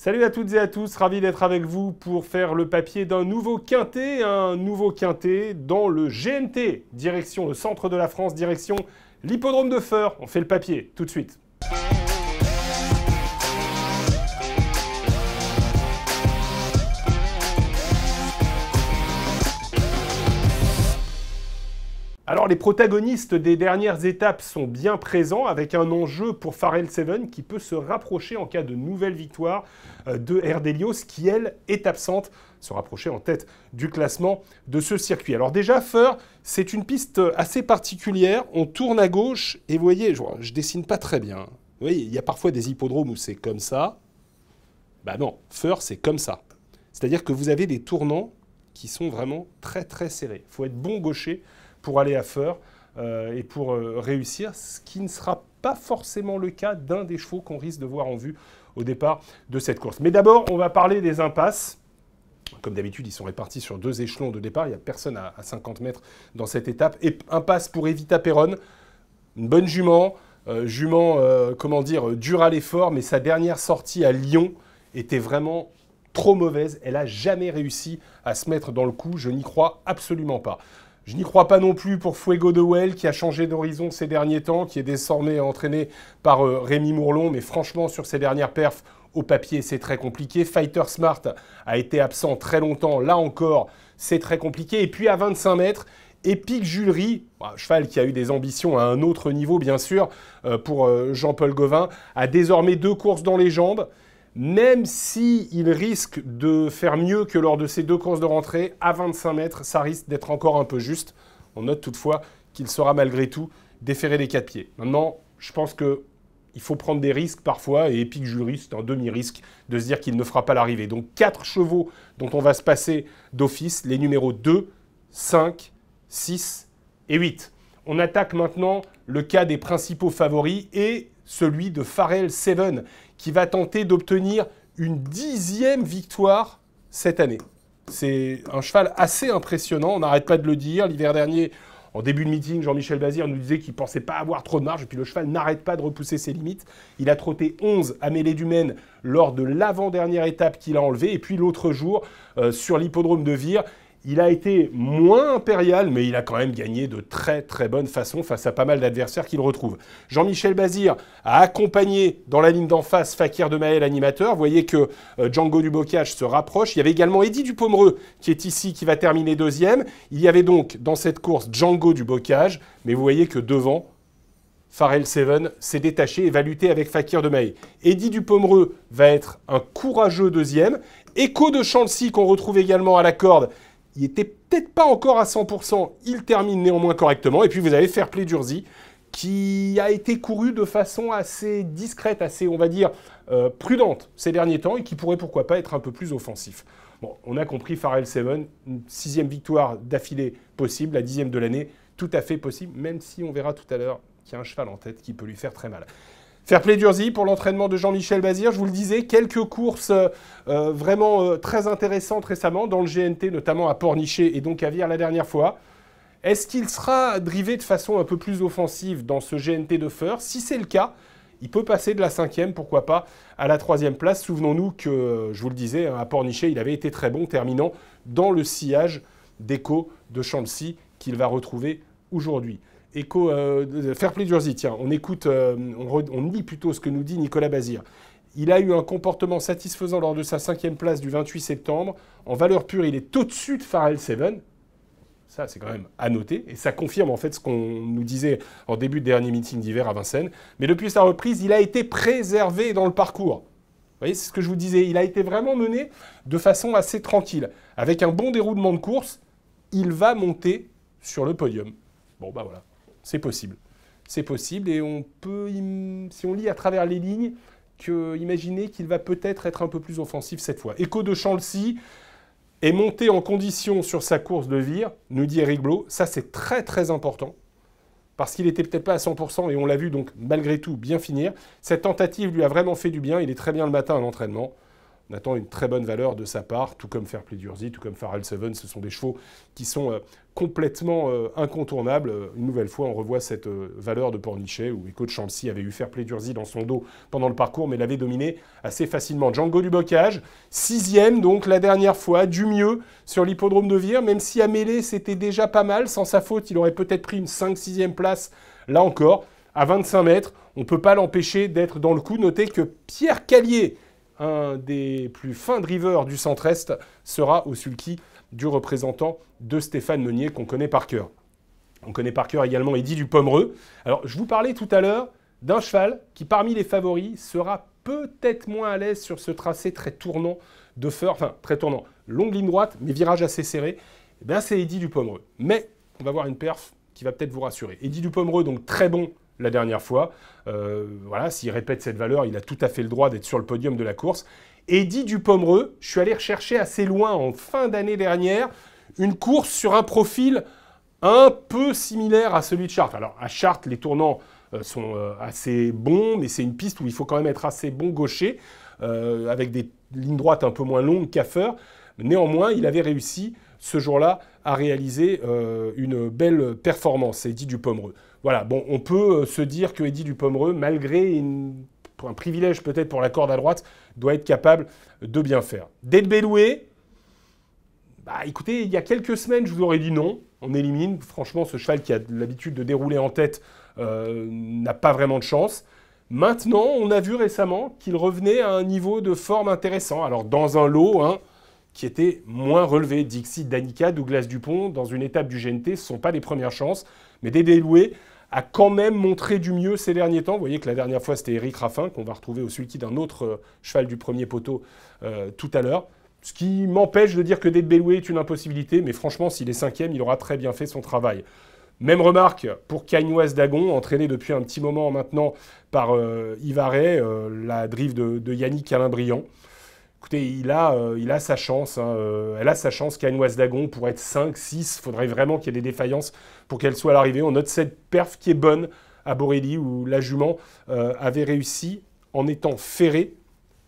Salut à toutes et à tous, ravi d'être avec vous pour faire le papier d'un nouveau quintet dans le GNT, direction le centre de la France, direction l'hippodrome de Feurs. On fait le papier tout de suite. Alors les protagonistes des dernières étapes sont bien présents avec un enjeu pour Pharrell Seven qui peut se rapprocher en cas de nouvelle victoire de Erdelios qui elle est absente, se rapprocher en tête du classement de ce circuit. Alors déjà Feurs, c'est une piste assez particulière, on tourne à gauche et vous voyez, je dessine pas très bien. Vous voyez, il y a parfois des hippodromes où c'est comme ça. Bah non, Feurs c'est comme ça. C'est-à-dire que vous avez des tournants qui sont vraiment très très serrés. Il faut être bon gaucher pour aller à Feurs et pour réussir, ce qui ne sera pas forcément le cas d'un des chevaux qu'on risque de voir en vue au départ de cette course. Mais d'abord, on va parler des impasses. Comme d'habitude, ils sont répartis sur deux échelons de départ. Il n'y a personne à 50 mètres dans cette étape. Et impasse pour Evita Perron, une bonne jument. Dure à l'effort, mais sa dernière sortie à Lyon était vraiment trop mauvaise. Elle n'a jamais réussi à se mettre dans le coup. Je n'y crois absolument pas. Je n'y crois pas non plus pour Fuego de Well, qui a changé d'horizon ces derniers temps, qui est désormais entraîné par Rémi Mourlon. Mais franchement, sur ses dernières perfs, au papier, c'est très compliqué. Fighter Smart a été absent très longtemps. Là encore, c'est très compliqué. Et puis à 25 mètres, Epic Julery, cheval qui a eu des ambitions à un autre niveau, bien sûr, pour Jean-Paul Gauvin, a désormais 2 courses dans les jambes. Même s'il risque de faire mieux que lors de ces 2 courses de rentrée, à 25 mètres, ça risque d'être encore un peu juste. On note toutefois qu'il sera malgré tout déféré des 4 pieds. Maintenant, je pense qu'il faut prendre des risques parfois, et Epic Julery, c'est un demi-risque de se dire qu'il ne fera pas l'arrivée. Donc 4 chevaux dont on va se passer d'office, les numéros 2, 5, 6 et 8. On attaque maintenant le cas des principaux favoris et celui de Pharrell Seven, qui va tenter d'obtenir une 10e victoire cette année. C'est un cheval assez impressionnant, on n'arrête pas de le dire. L'hiver dernier, en début de meeting, Jean-Michel Bazir nous disait qu'il ne pensait pas avoir trop de marge, et puis le cheval n'arrête pas de repousser ses limites. Il a trotté 11 à Mêlée du Maine lors de l'avant-dernière étape qu'il a enlevée, et puis l'autre jour, sur l'hippodrome de Vire, il a été moins impérial, mais il a quand même gagné de très très bonne façon face à pas mal d'adversaires qu'il retrouve. Jean-Michel Bazir a accompagné dans la ligne d'en face Fakir de Maël, animateur. Vous voyez que Django du Bocage se rapproche. Il y avait également Eddy du Pomereux qui est ici, qui va terminer 2e. Il y avait donc dans cette course Django du Bocage, mais vous voyez que devant, Pharrell Seven s'est détaché et va lutter avec Fakir de Maël. Eddy du Pomereux va être un courageux 2e. Echo de Chancy qu'on retrouve également à la corde. Il n'était peut-être pas encore à 100%, il termine néanmoins correctement. Et puis vous avez Fairplay d'Urzy, qui a été couru de façon assez discrète, assez, on va dire, prudente ces derniers temps, et qui pourrait pourquoi pas être un peu plus offensif. Bon, on a compris Pharrell Seven, une 6e victoire d'affilée possible, la 10e de l'année, tout à fait possible, même si on verra tout à l'heure qu'il y a un cheval en tête qui peut lui faire très mal. Fairplay d'Urzy pour l'entraînement de Jean-Michel Bazir. Je vous le disais, quelques courses vraiment très intéressantes récemment dans le GNT, notamment à Pornichet et donc à Vire la dernière fois. Est-ce qu'il sera drivé de façon un peu plus offensive dans ce GNT de Feurs? Si c'est le cas, il peut passer de la 5e, pourquoi pas, à la 3e place. Souvenons-nous que, je vous le disais, à Pornichet, il avait été très bon, terminant dans le sillage d'Echo de Chancy qu'il va retrouver aujourd'hui. Fairplay d'Urzy, tiens, on écoute, on lit plutôt ce que nous dit Nicolas Bazir. Il a eu un comportement satisfaisant lors de sa 5e place du 28 septembre. En valeur pure, il est au-dessus de Pharrell Seven. Ça, c'est quand même à noter. Et ça confirme en fait ce qu'on nous disait en début de dernier meeting d'hiver à Vincennes. Mais depuis sa reprise, il a été préservé dans le parcours. Vous voyez, c'est ce que je vous disais. Il a été vraiment mené de façon assez tranquille. Avec un bon déroulement de course, il va monter sur le podium. Bon, bah voilà. C'est possible. C'est possible et on peut, si on lit à travers les lignes, imaginer qu'il va peut-être être un peu plus offensif cette fois. Echo de Chancy est monté en condition sur sa course de Vire, nous dit Eric Blo. Ça, c'est très très important parce qu'il n'était peut-être pas à 100% et on l'a vu donc malgré tout bien finir. Cette tentative lui a vraiment fait du bien. Il est très bien le matin à l'entraînement. On attend une très bonne valeur de sa part, tout comme Fairplay Jersey, tout comme Pharal Seven. Ce sont des chevaux qui sont complètement incontournables. Une nouvelle fois, on revoit cette valeur de Pornichet, où Echo de Chancy avait eu Fairplay Jersey dans son dos pendant le parcours, mais l'avait dominé assez facilement. Django du Bocage, 6e, donc la dernière fois, du mieux sur l'hippodrome de Vire, même si à mêlée, c'était déjà pas mal. Sans sa faute, il aurait peut-être pris une 5-6e place, là encore, à 25 mètres. On ne peut pas l'empêcher d'être dans le coup. Notez que Pierre Callier, un des plus fins drivers du centre-est, sera au sulky du représentant de Stéphane Meunier, qu'on connaît par cœur. On connaît par cœur également Eddy du Pomereux. Alors, je vous parlais tout à l'heure d'un cheval qui, parmi les favoris, sera peut-être moins à l'aise sur ce tracé très tournant de Feur, enfin, très tournant, longue ligne droite, mais virage assez serré. Eh bien, c'est Eddy du Pomereux. Mais on va voir une perf qui va peut-être vous rassurer. Eddy du Pomereux, donc très bon la dernière fois. Voilà, s'il répète cette valeur, il a tout à fait le droit d'être sur le podium de la course. Eddy du Pomereux, je suis allé rechercher assez loin en fin d'année dernière une course sur un profil un peu similaire à celui de Chartres. Alors à Chartres, les tournants sont assez bons, mais c'est une piste où il faut quand même être assez bon gaucher, avec des lignes droites un peu moins longues qu'à Feur. Néanmoins, il avait réussi ce jour-là à réaliser une belle performance, Eddy du Pomereux. Voilà, bon, on peut se dire que Eddy du Pomereux, malgré un privilège peut-être pour la corde à droite, doit être capable de bien faire. Dead Beloué, bah écoutez, il y a quelques semaines, je vous aurais dit non, on élimine. Franchement, ce cheval qui a l'habitude de dérouler en tête n'a pas vraiment de chance. Maintenant, on a vu récemment qu'il revenait à un niveau de forme intéressant. Alors, dans un lot qui était moins relevé, Dixit, Danica, Douglas Dupont, dans une étape du GNT, ce ne sont pas les premières chances. Mais Dead Beloué a quand même montré du mieux ces derniers temps. Vous voyez que la dernière fois, c'était Éric Raffin, qu'on va retrouver au sulky d'un autre cheval du premier poteau tout à l'heure. Ce qui m'empêche de dire que Dead Beloué est une impossibilité, mais franchement, s'il est 5e, il aura très bien fait son travail. Même remarque pour Cagnoise Dagon, entraîné depuis un petit moment maintenant par Yves Arret, la drive de Yannick Alain-Briand. Écoutez, il a sa chance. Elle a sa chance, Cagnoise Dagon, pour être 5, 6. Il faudrait vraiment qu'il y ait des défaillances pour qu'elle soit à l'arrivée. On note cette perf qui est bonne à Borelli, où la jument avait réussi, en étant ferrée,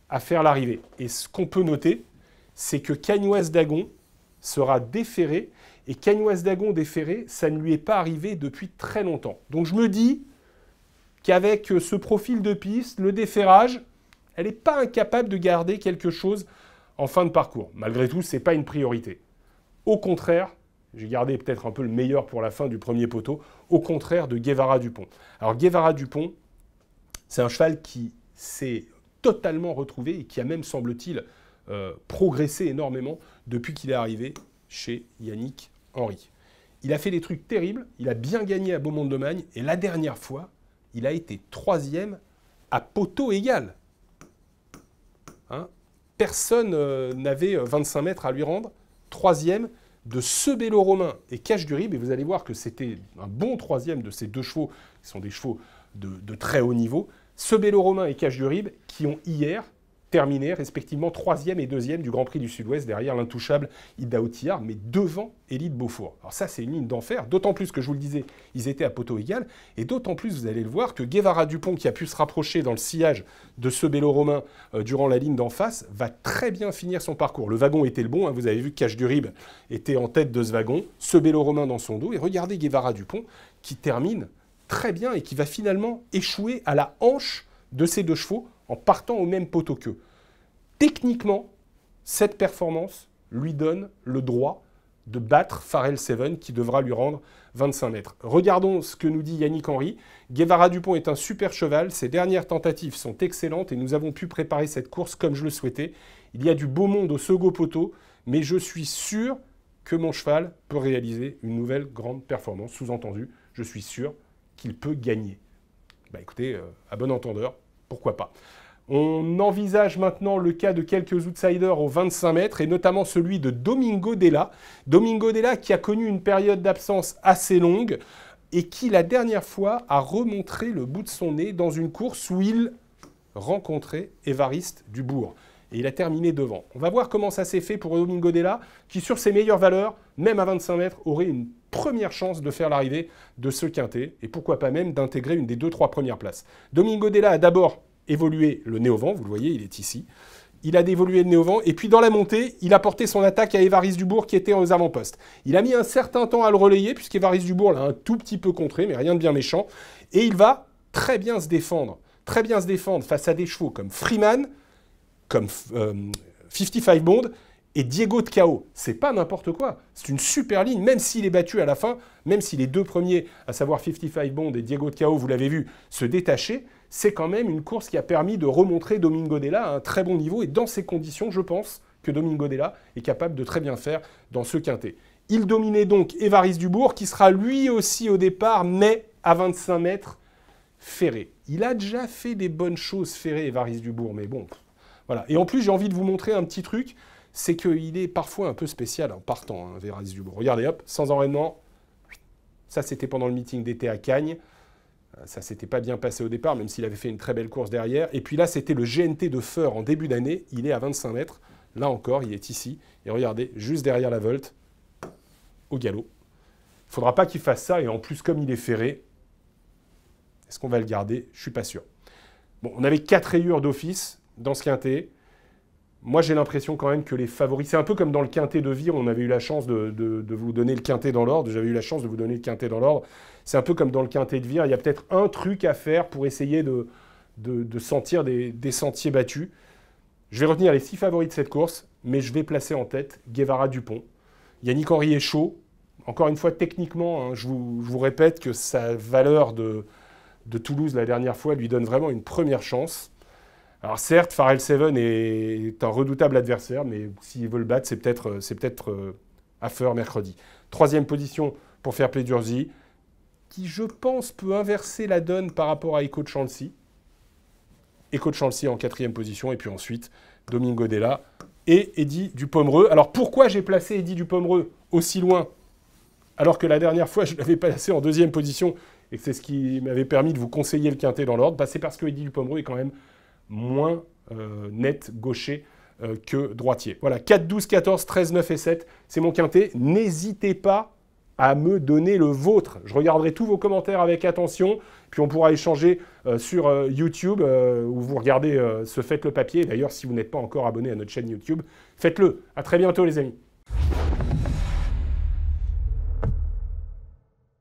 à faire l'arrivée. Et ce qu'on peut noter, c'est que Cagnoise Dagon sera déferrée. Et Cagnoise Dagon déferrée, ça ne lui est pas arrivé depuis très longtemps. Donc je me dis qu'avec ce profil de piste, le déferrage, elle n'est pas incapable de garder quelque chose en fin de parcours. Malgré tout, ce n'est pas une priorité. Au contraire, j'ai gardé peut-être un peu le meilleur pour la fin du premier poteau, au contraire de Guevara Dupont. Alors Guevara Dupont, c'est un cheval qui s'est totalement retrouvé et qui a même, semble-t-il, progressé énormément depuis qu'il est arrivé chez Yannick Henry. Il a fait des trucs terribles, il a bien gagné à Beaumont-de-Lomagne, et la dernière fois, il a été 3e à poteau égal. Personne n'avait 25 mètres à lui rendre. 3e de Sebello Romain et Cache du Rib. Et vous allez voir que c'était un bon 3e de ces deux chevaux, qui sont des chevaux de très haut niveau. Sebello Romain et Cache du Rib, qui ont hier terminé respectivement 3e et 2e du Grand Prix du Sud-Ouest, derrière l'intouchable Ida Outillard, mais devant Élite Beaufour. Alors ça, c'est une ligne d'enfer, d'autant plus que, je vous le disais, ils étaient à poteau égal, et d'autant plus, vous allez le voir, que Guevara Dupont, qui a pu se rapprocher dans le sillage de Sebello Romain durant la ligne d'en face, va très bien finir son parcours. Le wagon était le bon, vous avez vu que Cache du Rib était en tête de ce wagon, Sebello Romain dans son dos, et regardez Guevara Dupont, qui termine très bien et qui va finalement échouer à la hanche de ces deux chevaux en partant au même poteau qu'eux. Techniquement, cette performance lui donne le droit de battre Pharal Seven, qui devra lui rendre 25 mètres. Regardons ce que nous dit Yannick Henry. Guevara Dupont est un super cheval, ses dernières tentatives sont excellentes et nous avons pu préparer cette course comme je le souhaitais. Il y a du beau monde au second poteau, mais je suis sûr que mon cheval peut réaliser une nouvelle grande performance. Sous-entendu, je suis sûr qu'il peut gagner. Bah écoutez, à bon entendeur, pourquoi pas. On envisage maintenant le cas de quelques outsiders aux 25 mètres, et notamment celui de Domingo Della. Domingo Della qui a connu une période d'absence assez longue et qui, la dernière fois, a remontré le bout de son nez dans une course où il rencontrait Évariste Dubourg. Et il a terminé devant. On va voir comment ça s'est fait pour Domingo Della, qui, sur ses meilleures valeurs, même à 25 mètres, aurait une première chance de faire l'arrivée de ce quintet, et pourquoi pas même d'intégrer une des 2-3 premières places. Domingo Della a d'abord évolué le nez au vent, vous le voyez, il est ici. il a dévolué le nez au vent, et puis dans la montée, il a porté son attaque à Évariste Dubourg qui était aux avant-postes. Il a mis un certain temps à le relayer, puisqu'Évariste Dubourg l'a un tout petit peu contré, mais rien de bien méchant, et il va très bien se défendre face à des chevaux comme Freeman, comme 55 Bond, et Diego de Cao. C'est pas n'importe quoi. C'est une super ligne, même s'il est battu à la fin, même si les deux premiers, à savoir 55 Bond et Diego de Cao, vous l'avez vu, se détachaient, c'est quand même une course qui a permis de remontrer Domingo Della à un très bon niveau. Et dans ces conditions, je pense que Domingo Della est capable de très bien faire dans ce quintet. Il dominait donc Évariste Dubourg, qui sera lui aussi au départ, mais à 25 mètres, ferré. Il a déjà fait des bonnes choses, ferré, Évariste Dubourg, mais bon, voilà. Et en plus, j'ai envie de vous montrer un petit truc, c'est qu'il est parfois un peu spécial en partant, hein, Évariste Dubourg. Regardez, hop, sans enraînement. Ça, c'était pendant le meeting d'été à Cagnes. Ça ne s'était pas bien passé au départ, même s'il avait fait une très belle course derrière. Et puis là, c'était le GNT de Feur en début d'année. Il est à 25 mètres. Là encore, il est ici. Et regardez, juste derrière la volte, au galop. Il ne faudra pas qu'il fasse ça. Et en plus, comme il est ferré, est-ce qu'on va le garder? Je ne suis pas sûr. Bon, on avait 4 rayures d'office dans ce quintet. Moi, j'ai l'impression quand même que les favoris... C'est un peu comme dans le quintet de Vire, on avait eu la chance de vous donner le quintet dans l'ordre. J'avais eu la chance de vous donner le quintet dans l'ordre. C'est un peu comme dans le quintet de Vire. Il y a peut-être un truc à faire pour essayer de sentir des sentiers battus. Je vais retenir les 6 favoris de cette course, mais je vais placer en tête Guevara Dupont. Yannick Henry est chaud. Encore une fois, techniquement, hein, je vous répète que sa valeur de Toulouse la dernière fois lui donne vraiment une première chance. Alors certes, Pharrell Seven est un redoutable adversaire, mais s'il veut le battre, c'est peut-être à Feur mercredi. 3e position pour Fairplay Durzi, qui je pense peut inverser la donne par rapport à Echo de Chancy. Echo de Chancy en 4e position, et puis ensuite Domingo Della et Eddy Dupomereux. Alors pourquoi j'ai placé Eddy Dupomereux aussi loin, alors que la dernière fois je l'avais placé en 2e position, et que c'est ce qui m'avait permis de vous conseiller le quintet dans l'ordre? C'est parce que Eddy Dupomereux est quand même moins net gaucher que droitier. Voilà, 4, 12, 14, 13, 9 et 7, c'est mon quintet. N'hésitez pas à me donner le vôtre. Je regarderai tous vos commentaires avec attention, puis on pourra échanger sur YouTube, où vous regardez ce Faites le papier. D'ailleurs, si vous n'êtes pas encore abonné à notre chaîne YouTube, faites-le. À très bientôt les amis.